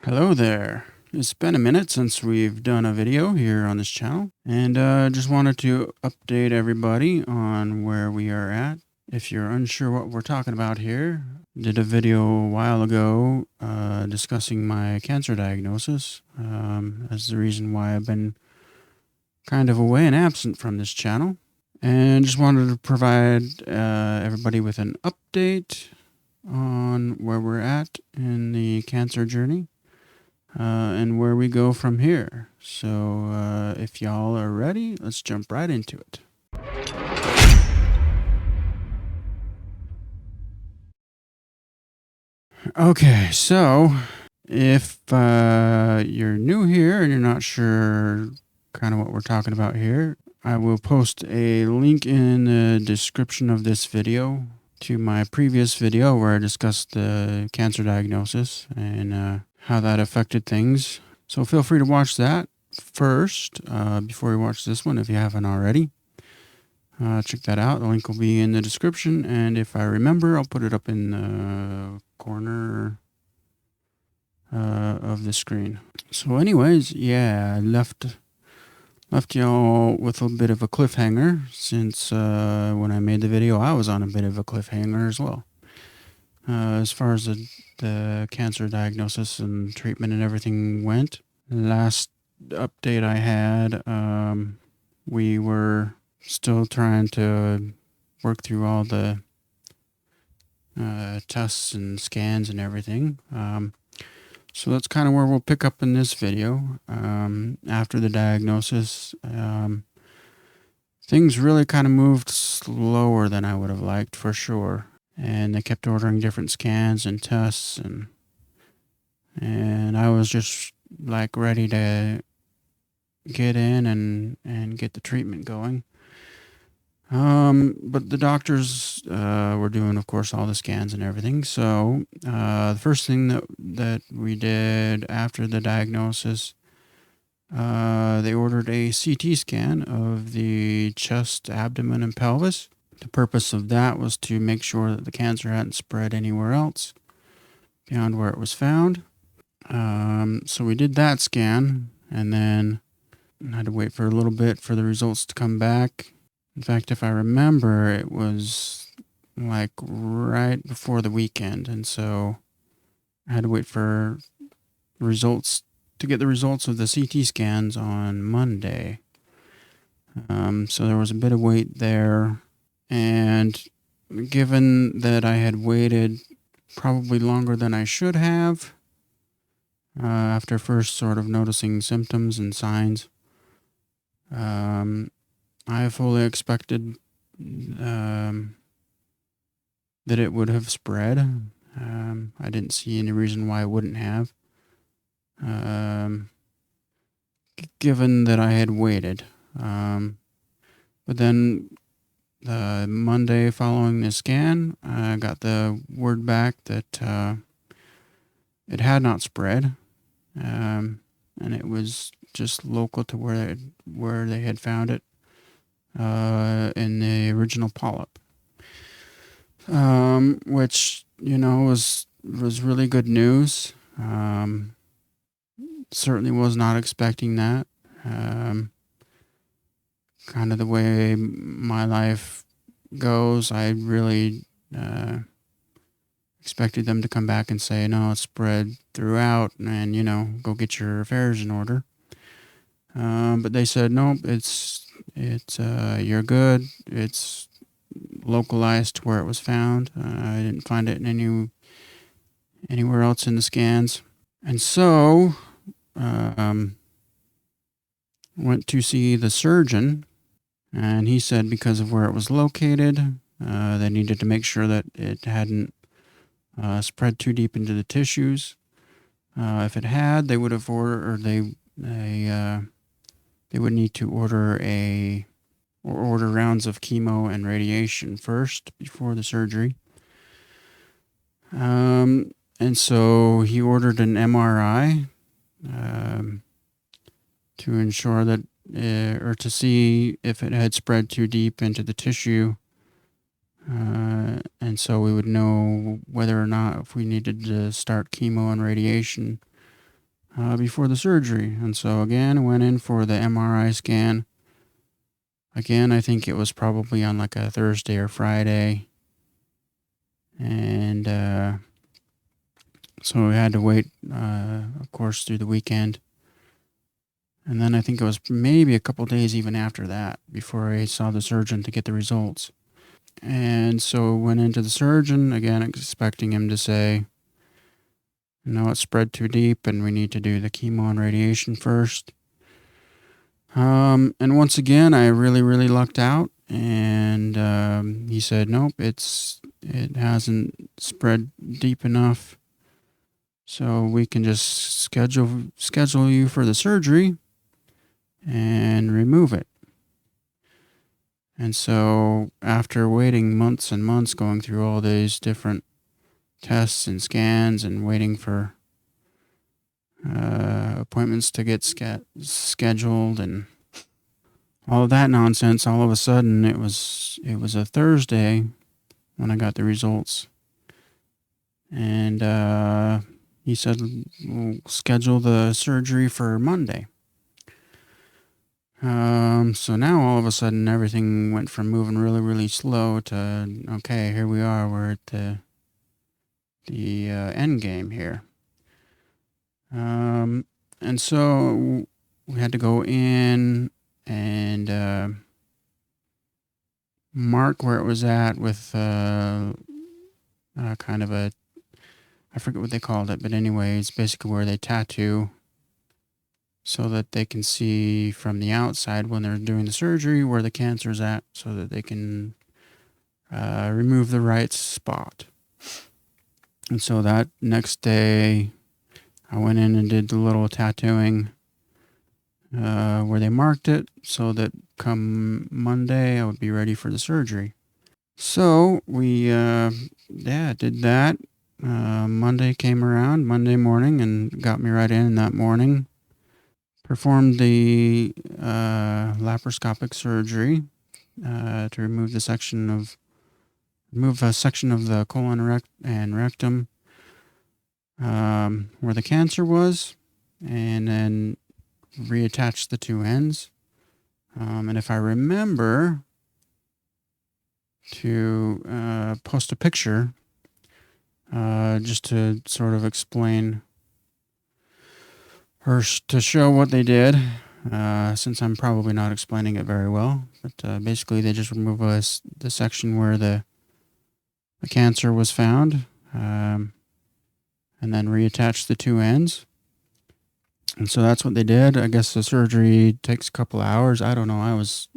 Hello there. It's been a minute since we've done a video here on this channel, and just wanted to update everybody on where we are at. If you're unsure what we're talking about here, did a video a while ago discussing my cancer diagnosis as the reason why I've been kind of away and absent from this channel, and just wanted to provide everybody with an update on where we're at in the cancer journey. And where we go from here. So if y'all are ready, let's jump right into it. Okay, so if you're new here and you're not sure kind of what we're talking about here, I will post a link in the description of this video to my previous video where I discussed the cancer diagnosis and how that affected things. So feel free to watch that first before you watch this one if you haven't already. Check that out. The link will be in the description, and if I remember, I'll put it up in the corner of the screen. So anyways, yeah, I left y'all with a bit of a cliffhanger since when I made the video, I was on a bit of a cliffhanger as well. As far as the cancer diagnosis and treatment and everything went, last update I had, we were still trying to work through all the tests and scans and everything. So that's kind of where we'll pick up in this video. After the diagnosis, things really kind of moved slower than I would have liked, for sure. And they kept ordering different scans and tests, and I was just like ready to get in and get the treatment going. But the doctors were doing, of course, all the scans and everything. So the first thing that we did after the diagnosis, they ordered a CT scan of the chest, abdomen, and pelvis. The purpose of that was to make sure that the cancer hadn't spread anywhere else beyond where it was found. So we did that scan, and then I had to wait for a little bit for the results to come back. In fact, if I remember, it was like right before the weekend, and so I had to wait for results to get the results of the CT scans on Monday. So there was a bit of wait there. And given that I had waited probably longer than I should have, after first sort of noticing symptoms and signs, I fully expected that it would have spread. I didn't see any reason why it wouldn't have, given that I had waited. But then the Monday following the scan, I got the word back that it had not spread, and it was just local to where they had found it in the original polyp, which was really good news. Certainly was not expecting that. Kind of the way my life goes, I really expected them to come back and say, no, it's spread throughout and, go get your affairs in order. But they said, nope, it's you're good. It's localized to where it was found. I didn't find it in anywhere else in the scans. And so, went to see the surgeon, and he said because of where it was located, they needed to make sure that it hadn't spread too deep into the tissues. If it had, they would have ordered, or they would need to order rounds of chemo and radiation first before the surgery. And so he ordered an MRI to ensure that, or to see if it had spread too deep into the tissue. And so we would know whether or not if we needed to start chemo and radiation before the surgery. And so again, I went in for the MRI scan. Again, I think it was probably on like a Thursday or Friday. And so we had to wait, of course, through the weekend. And then I think it was maybe a couple days even after that before I saw the surgeon to get the results. And so went into the surgeon, again, expecting him to say, no, it's spread too deep and we need to do the chemo and radiation first. And once again, I really lucked out. And he said, nope, it hasn't spread deep enough. So we can just schedule you for the surgery and remove it. And so after waiting months and months, going through all these different tests and scans and waiting for appointments to get scheduled and all of that nonsense, all of a sudden it was a Thursday when I got the results. And he said, we'll schedule the surgery for Monday. So now all of a sudden everything went from moving really slow to, okay, here we are. We're at the end game here. And so we had to go in and mark where it was at with kind of a, I forget what they called it, but anyway, it's basically where they tattoo so that they can see from the outside when they're doing the surgery where the cancer is at so that they can remove the right spot. And so that next day, I went in and did the little tattooing where they marked it so that come Monday, I would be ready for the surgery. So we, did that. Monday came around, Monday morning, and got me right in that morning. Performed the laparoscopic surgery to remove a section of the colon and rectum where the cancer was, and then reattach the two ends. And if I remember to post a picture just to sort of explain or to show what they did, since I'm probably not explaining it very well. But basically, they just remove the section where the cancer was found, and then reattach the two ends. And so that's what they did. I guess the surgery takes a couple hours. I don't know. I was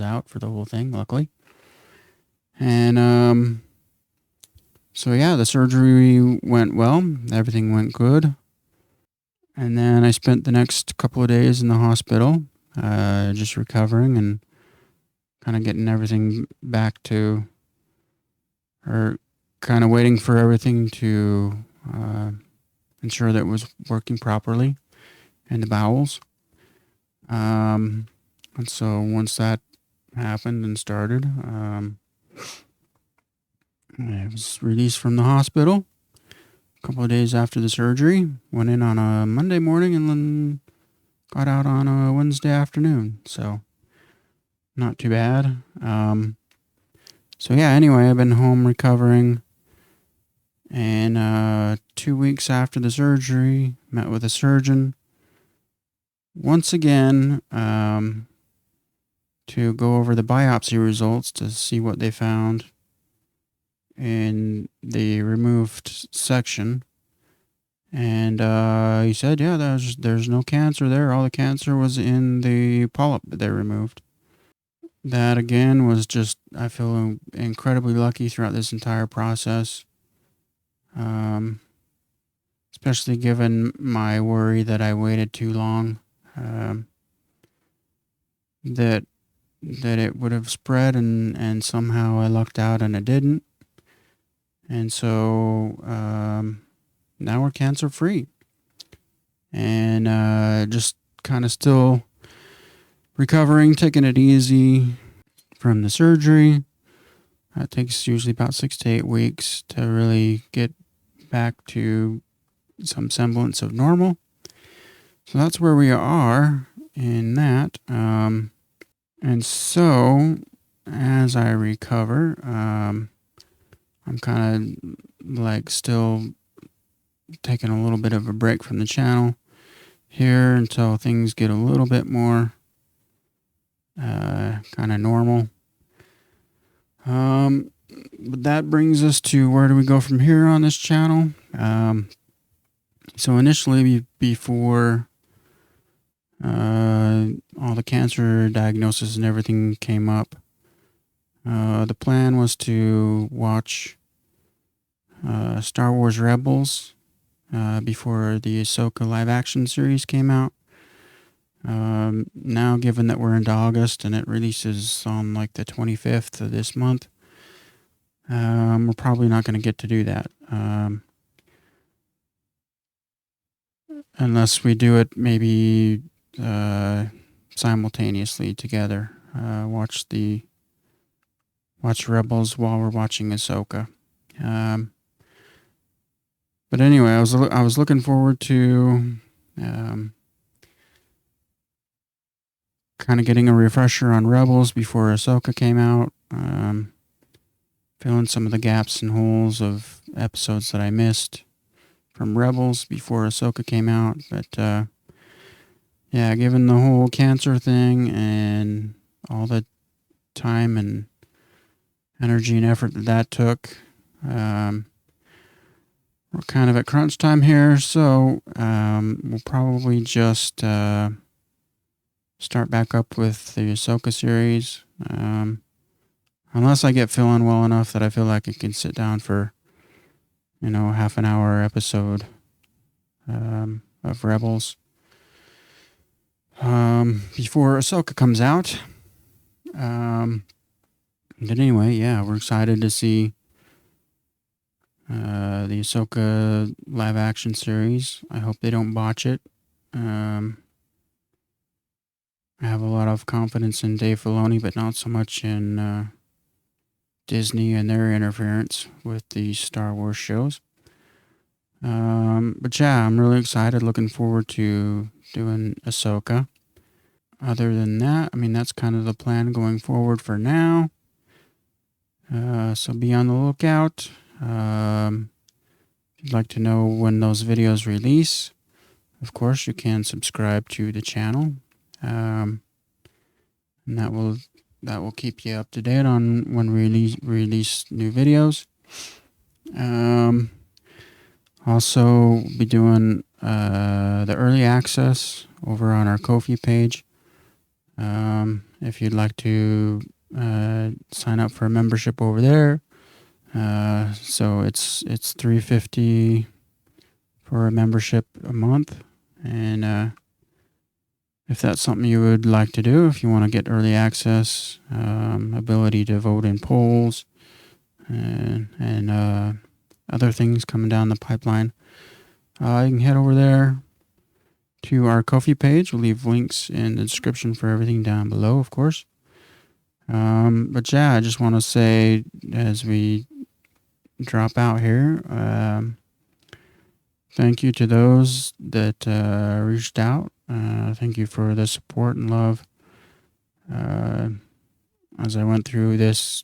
out for the whole thing, luckily. And so yeah, the surgery went well. Everything went good. And then I spent the next couple of days in the hospital, just recovering and kind of getting everything back to, or kind of waiting for everything to ensure that it was working properly in the bowels. And so once that happened and started, I was released from the hospital a couple of days after the surgery. Went in on a Monday morning and then got out on a Wednesday afternoon. So not too bad. So yeah, anyway, I've been home recovering. And 2 weeks after the surgery, met with a surgeon once again to go over the biopsy results to see what they found in the removed section. And he said, yeah, there's no cancer there. All the cancer was in the polyp that they removed. That again was just, I feel incredibly lucky throughout this entire process. Especially given my worry that I waited too long, that it would have spread and somehow I lucked out and it didn't. And so now we're cancer free, and just kind of still recovering, taking it easy from the surgery. It takes usually about 6 to 8 weeks to really get back to some semblance of normal. So that's where we are in that. And so as I recover, I'm kind of like still taking a little bit of a break from the channel here until things get a little bit more kind of normal. But that brings us to where do we go from here on this channel? So initially, before all the cancer diagnosis and everything came up, the plan was to watch Star Wars Rebels before the Ahsoka live action series came out. Now, given that we're into August and it releases on like the 25th of this month, we're probably not going to get to do that. Unless we do it maybe simultaneously together. Watch Rebels while we're watching Ahsoka. But anyway, I was looking forward to kind of getting a refresher on Rebels before Ahsoka came out. Filling some of the gaps and holes of episodes that I missed from Rebels before Ahsoka came out. But yeah, given the whole cancer thing and all the time and energy and effort that took, we're kind of at crunch time here. So we'll probably just start back up with the Ahsoka series. Unless I get feeling well enough that I feel like I can sit down for, half an hour episode of Rebels before Ahsoka comes out. But anyway, yeah, we're excited to see the Ahsoka live action series. I hope they don't botch it. I have a lot of confidence in Dave Filoni, but not so much in Disney and their interference with the Star Wars shows. But yeah, I'm really excited. Looking forward to doing Ahsoka. Other than that, that's kind of the plan going forward for now. So be on the lookout. If you'd like to know when those videos release, of course, you can subscribe to the channel. And that will keep you up to date on when we release new videos. Also be doing the early access over on our Ko-fi page. If you'd like to sign up for a membership over there, so it's $3.50 for a membership a month, and if that's something you would like to do, if you want to get early access, ability to vote in polls, and other things coming down the pipeline, you can head over there to our Ko-fi page. We'll leave links in the description for everything down below, of course. But yeah, I just want to say as we drop out here, thank you to those that reached out. Thank you for the support and love as I went through this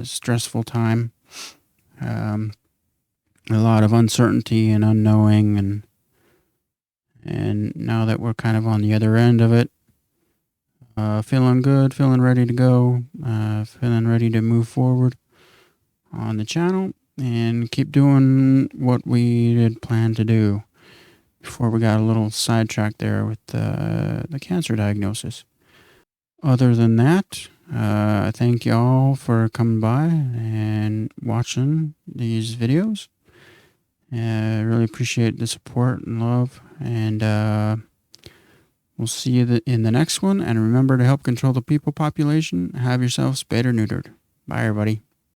stressful time. A lot of uncertainty and unknowing, and now that we're kind of on the other end of it, feeling good, feeling ready to go, feeling ready to move forward on the channel and keep doing what we had planned to do before we got a little sidetracked there with the cancer diagnosis. Other than that, I thank y'all for coming by and watching these videos. I really appreciate the support and love, and we'll see you in the next one. And remember to help control the people population. Have yourself spayed or neutered. Bye, everybody.